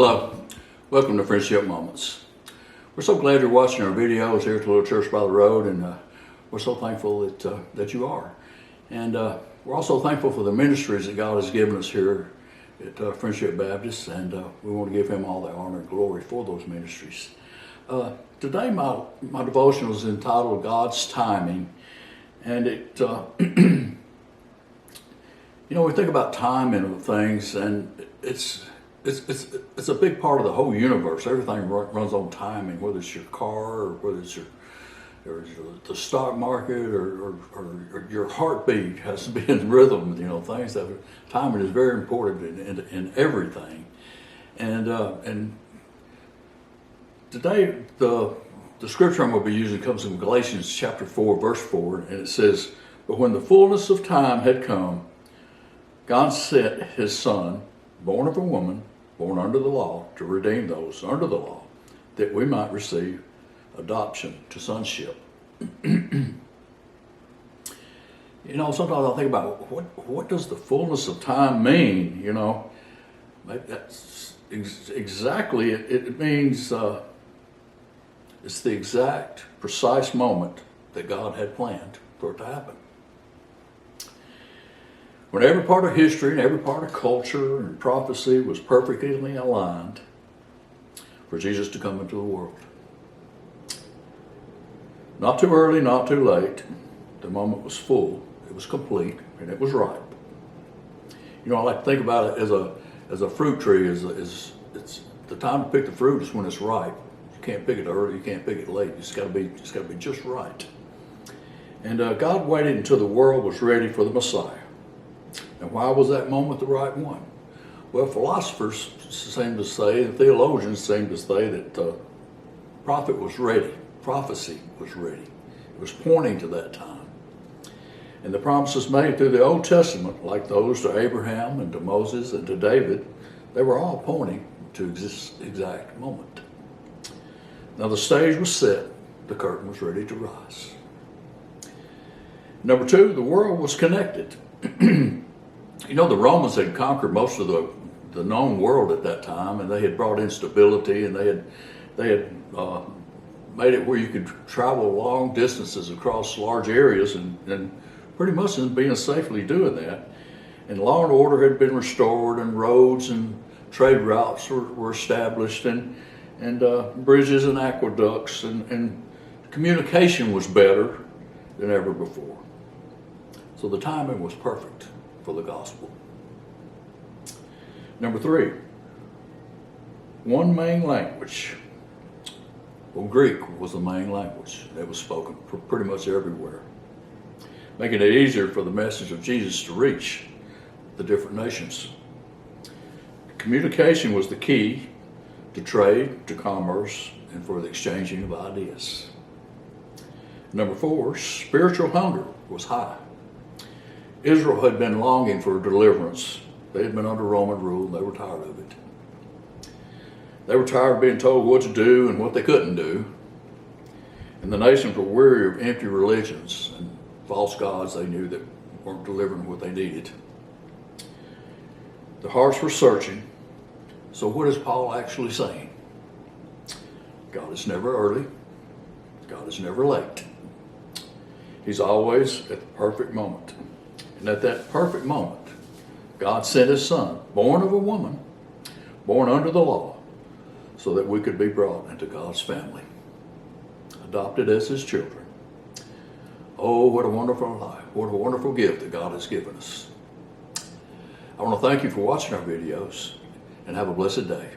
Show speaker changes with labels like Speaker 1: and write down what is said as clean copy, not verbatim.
Speaker 1: Hello, welcome to Friendship Moments. We're so glad you're watching our videos here at the Little Church by the Road, and we're so thankful that you are. And we're also thankful for the ministries that God has given us here at Friendship Baptist, and we want to give Him all the honor and glory for those ministries. Today my devotion was entitled God's Timing, and it we think about timing of things, and it's a big part of the whole universe. Everything runs on timing, whether it's your car or whether it's the stock market or your heartbeat has to be in rhythm. Things that timing is very important in everything. And today the scripture I'm going to be using comes from Galatians chapter 4, verse 4, and it says, "But when the fullness of time had come, God sent His Son, born of a woman, born under the law, to redeem those under the law, that we might receive adoption to sonship." Sometimes I think about what does the fullness of time mean? Maybe that's exactly it means it's the exact, precise moment that God had planned for it to happen. When every part of history and every part of culture and prophecy was perfectly aligned for Jesus to come into the world. Not too early, not too late. The moment was full, it was complete, and it was ripe. I like to think about it as a fruit tree. It's the time to pick the fruit is when it's ripe. You can't pick it early, you can't pick it late. It's got to be just right. And God waited until the world was ready for the Messiah. And why was that moment the right one? Well, philosophers seem to say, and theologians seem to say that prophet was ready. Prophecy was ready. It was pointing to that time. And the promises made through the Old Testament, like those to Abraham and to Moses and to David, they were all pointing to this exact moment. Now the stage was set. The curtain was ready to rise. Number two, the world was connected. The Romans had conquered most of the known world at that time, and they had brought instability, and they had made it where you could travel long distances across large areas, and pretty much being safely doing that. And law and order had been restored, and roads and trade routes were established, and bridges and aqueducts, and communication was better than ever before. So the timing was perfect for the gospel. Number three, one main language. Well, Greek was the main language that was spoken pretty much everywhere, making it easier for the message of Jesus to reach the different nations. Communication was the key to trade, to commerce, and for the exchanging of ideas. Number four, spiritual hunger was high. Israel had been longing for deliverance. They had been under Roman rule, and they were tired of it. They were tired of being told what to do and what they couldn't do. And the nations were weary of empty religions and false gods they knew that weren't delivering what they needed. The hearts were searching. So what is Paul actually saying? God is never early. God is never late. He's always at the perfect moment. And at that perfect moment, God sent His Son, born of a woman, born under the law, so that we could be brought into God's family, adopted as His children. Oh, what a wonderful life. What a wonderful gift that God has given us. I want to thank you for watching our videos, and have a blessed day.